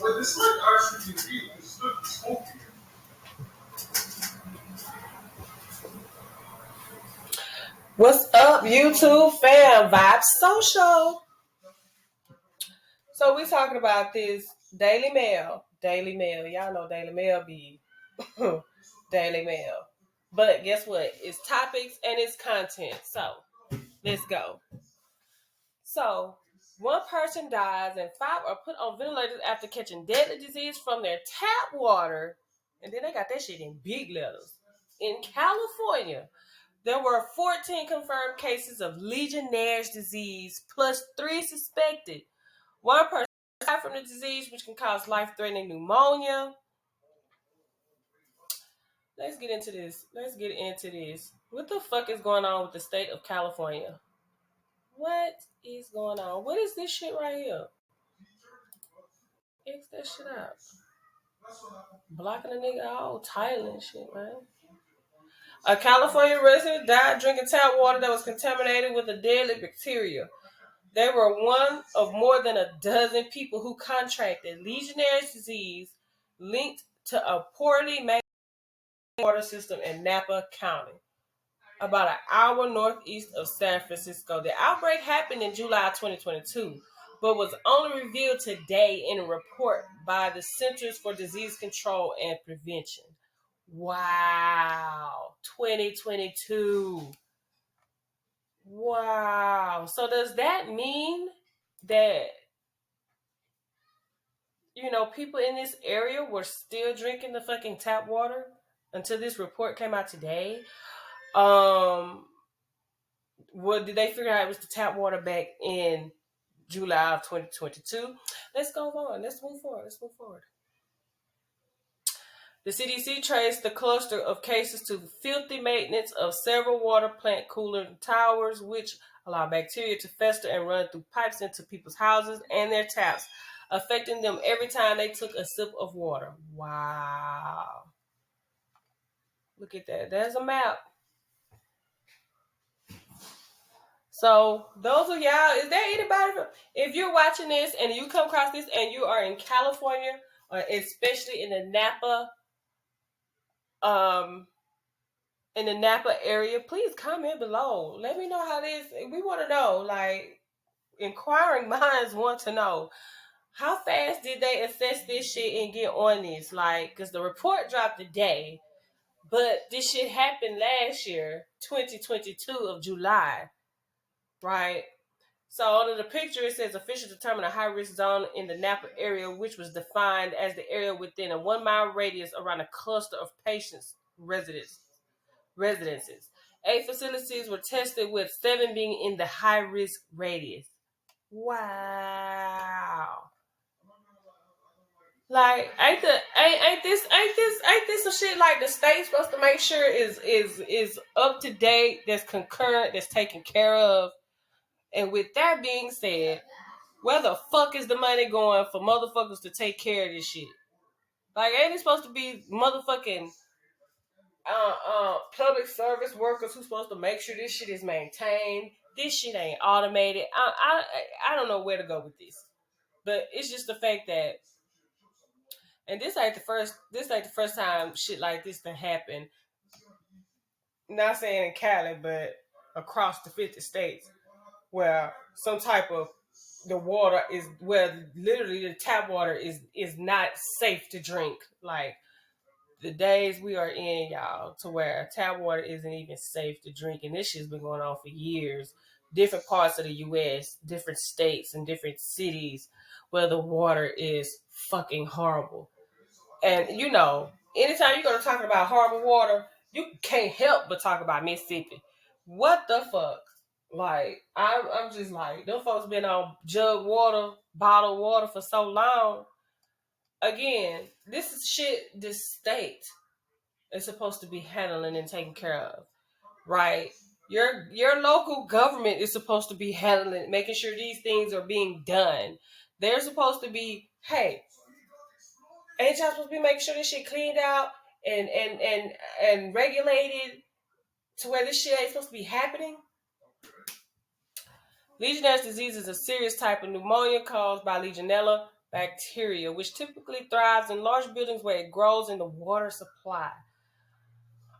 But this like RCTV, it's not smoking. What's up, YouTube fam? Vibe Social. So we talking about this Daily Mail. Daily Mail. Y'all know Daily Mail be Daily Mail. But guess what? It's topics and it's content. So let's go. So one person dies and 5 are put on ventilators after catching deadly disease from their tap water. And then they got that shit in big letters. In California, there were 14 confirmed cases of Legionnaire's disease, plus 3 suspected. One person died from the disease, which can cause life-threatening pneumonia. Let's get into this. What the fuck is going on with the state of California? What is going on? What is this shit right here? X that shit out. Blocking a nigga all title and shit, man. A California resident died drinking tap water that was contaminated with a deadly bacteria. They were one of more than a dozen people who contracted Legionnaire's disease linked to a poorly maintained water system in Napa County, about an hour northeast of San Francisco. The outbreak happened in July 2022, but was only revealed today in a report by the Centers for Disease Control and Prevention. Wow, 2022. Wow. So does that mean that, people in this area were still drinking the fucking tap water until this report came out today? What did they figure out it was the tap water back in July of 2022? Let's go on. Let's move forward. The CDC traced the cluster of cases to filthy maintenance of several water plant cooler towers, which allow bacteria to fester and run through pipes into people's houses and their taps, affecting them every time they took a sip of water. Wow. Look at that. There's a map. So those of y'all, is there anybody, if you're watching this and you come across this and you are in California, or especially in the Napa area, please comment below. Let me know how this, we want to know, like, inquiring minds want to know. How fast did they assess this shit and get on this? Like, because the report dropped today, but this shit happened last year, 2022 of July, right? So under the picture, it says officials determined a high-risk zone in the Napa area, which was defined as the area within a 1-mile radius around a cluster of patients' residences. 8 facilities were tested, with 7 being in the high-risk radius. Wow. Like, ain't this some shit like the state's supposed to make sure is up to date, that's concurrent, that's taken care of? And with that being said, where the fuck is the money going for motherfuckers to take care of this shit? Like, ain't it supposed to be motherfucking public service workers who's supposed to make sure this shit is maintained? This shit ain't automated. I don't know where to go with this, but it's just the fact that, and this ain't the first time shit like this done happen. Not saying in Cali, but across the 50 states, where some type of the water is, where literally the tap water is not safe to drink. Like, the days we are in, y'all, to where tap water isn't even safe to drink, and this shit's been going on for years. Different parts of the U.S., different states, and different cities where the water is fucking horrible. And anytime you're gonna talk about horrible water, you can't help but talk about Mississippi. What the fuck? Like, I'm just like, them folks been on jug water, bottled water for so long. Again, this is shit this state is supposed to be handling and taking care of, right? Your local government is supposed to be handling, making sure these things are being done. They're supposed to be, hey, ain't y'all supposed to be making sure this shit cleaned out and regulated to where this shit ain't supposed to be happening? Legionnaire's disease is a serious type of pneumonia caused by Legionella, bacteria, which typically thrives in large buildings where it grows in the water supply.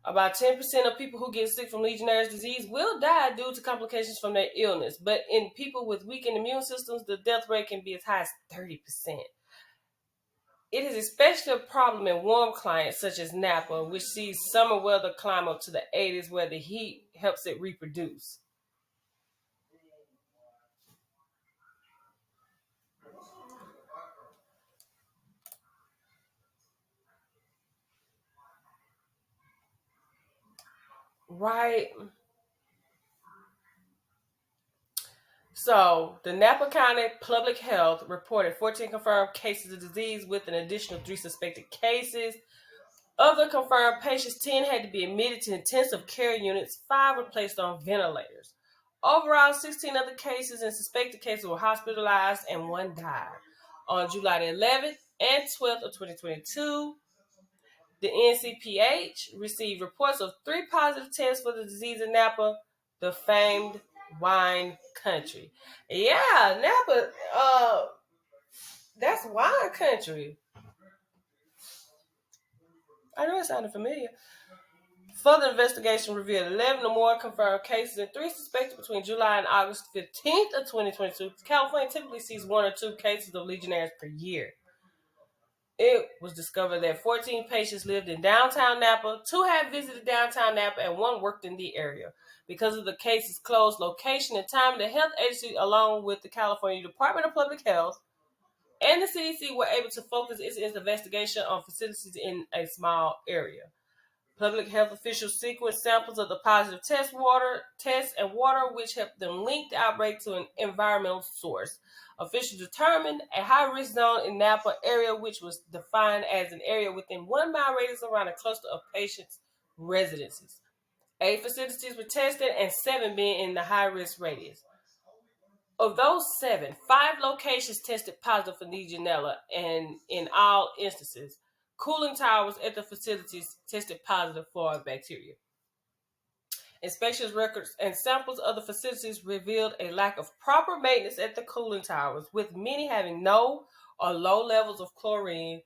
About 10% of people who get sick from Legionnaire's disease will die due to complications from their illness, but in people with weakened immune systems, the death rate can be as high as 30%. It is especially a problem in warm climates such as Napa, which sees summer weather climb up to the 80s where the heat helps it reproduce. Right. So, the Napa County Public Health reported 14 confirmed cases of disease with an additional 3 suspected cases. Of the confirmed patients, 10 had to be admitted to intensive care units, 5 were placed on ventilators. Overall, 16 other cases and suspected cases were hospitalized and 1 died. On July the 11th and 12th of 2022, the NCPH received reports of 3 positive tests for the disease in Napa, the famed wine country. Yeah, Napa, that's wine country. I know it sounded familiar. Further investigation revealed 11 or more confirmed cases and 3 suspected between July and August 15th of 2022. California typically sees 1 or 2 cases of Legionnaires per year. It was discovered that 14 patients lived in downtown Napa, 2 had visited downtown Napa, and 1 worked in the area. Because of the case's closed location and time, the health agency, along with the California Department of Public Health and the CDC, were able to focus its investigation on facilities in a small area. Public health officials sequenced samples of the positive tests and water, which helped them link the outbreak to an environmental source. Officials determined a high-risk zone in Napa area, which was defined as an area within 1 mile radius around a cluster of patients' residences. 8 facilities were tested and 7 being in the high-risk radius. Of those 7, 5 locations tested positive for Legionella, and in all instances, cooling towers at the facilities tested positive for the bacteria. Inspections records and samples of the facilities revealed a lack of proper maintenance at the cooling towers, with many having no or low levels of chlorine,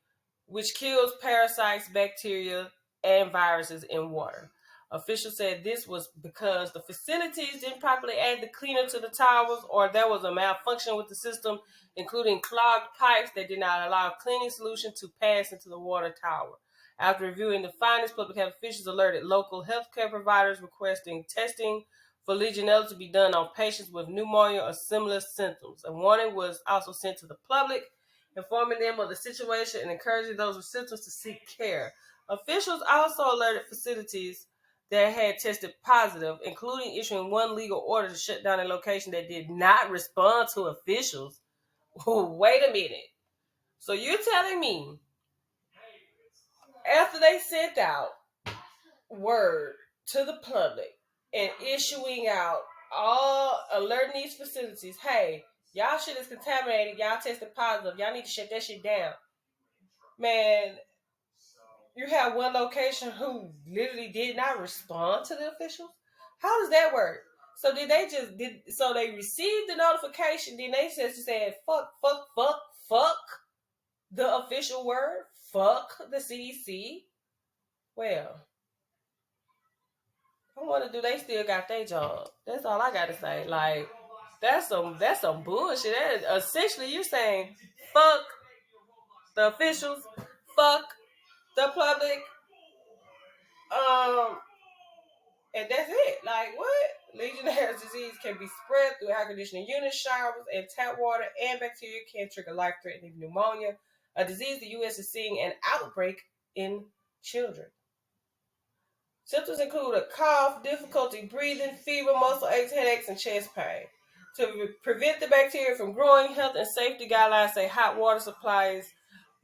which kills parasites, bacteria, and viruses in water. Officials said this was because the facilities didn't properly add the cleaner to the towers, or there was a malfunction with the system, including clogged pipes that did not allow cleaning solution to pass into the water tower. After reviewing the findings, public health officials alerted local healthcare providers requesting testing for Legionella to be done on patients with pneumonia or similar symptoms. A warning was also sent to the public, informing them of the situation and encouraging those with symptoms to seek care. Officials also alerted facilities that had tested positive, including issuing 1 legal order to shut down a location that did not respond to officials. Wait a minute. So you're telling me after they sent out word to the public and issuing out all alerting these facilities, hey, y'all shit is contaminated, y'all tested positive, y'all need to shut that shit down. Man, you have 1 location who literally did not respond to the officials? How does that work? So they received the notification, then they just said fuck the official word, fuck the CDC. Well, I wonder, do they still got their job? That's all I gotta say. Like, that's some bullshit. Essentially, you're saying fuck the officials, fuck the public, and that's it. Like, what? Legionnaire's disease can be spread through air conditioning units, showers, and tap water, and bacteria can trigger life-threatening pneumonia, a disease the U.S. is seeing an outbreak in children. Symptoms include a cough, difficulty breathing, fever, muscle aches, headaches, and chest pain. To prevent the bacteria from growing, health and safety guidelines say hot water supplies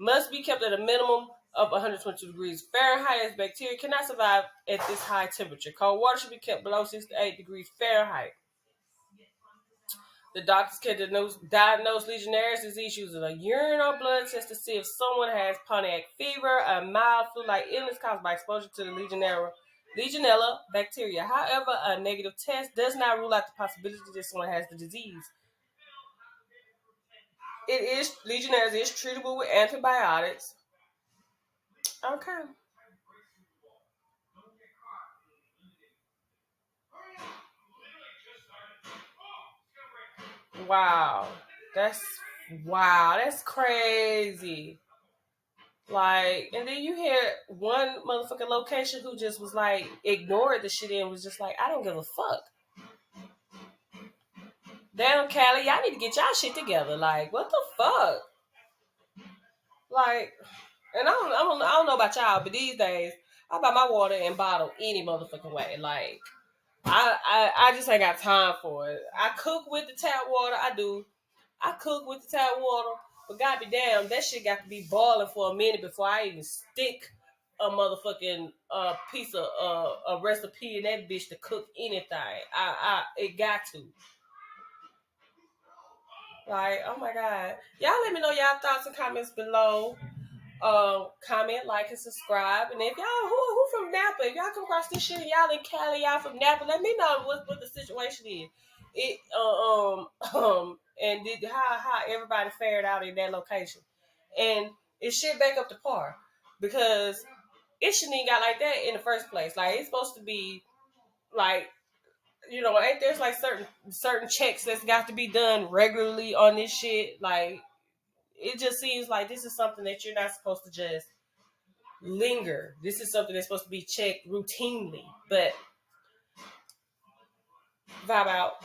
must be kept at a minimum of 122 degrees Fahrenheit, as bacteria cannot survive at this high temperature. Cold water should be kept below 68 degrees Fahrenheit. The doctors can diagnose Legionnaire's disease using a urine or blood test to see if someone has Pontiac fever, a mild flu-like illness caused by exposure to the Legionella bacteria. However, a negative test does not rule out the possibility that someone has the disease. it is Legionnaires is treatable with antibiotics. Okay. Wow. That's wow. That's crazy. Like, and then you hear one motherfucking location who just was like ignored the shit and was just like, I don't give a fuck. Damn, Cali, y'all need to get y'all shit together. Like, what the fuck? Like, and I don't know about y'all, but these days I buy my water in bottle any motherfucking way. Like, I just ain't got time for it. I cook with the tap water. I do. I cook with the tap water, but god be damn, that shit got to be boiling for a minute before I even stick a motherfucking piece of a recipe in that bitch to cook anything. It got to. Like, oh my god. Y'all let me know y'all thoughts and comments below. Comment, like, and subscribe. And if y'all who from Napa, if y'all come across this shit and y'all in Cali, y'all from Napa, let me know what the situation is. It and did how everybody fared out in that location. And it shit back up to par. Because it shouldn't even got like that in the first place. Like, it's supposed to be like, you know, ain't there's like certain checks that's got to be done regularly on this shit. Like, it just seems like this is something that you're not supposed to just linger. This is something that's supposed to be checked routinely. But vibe out.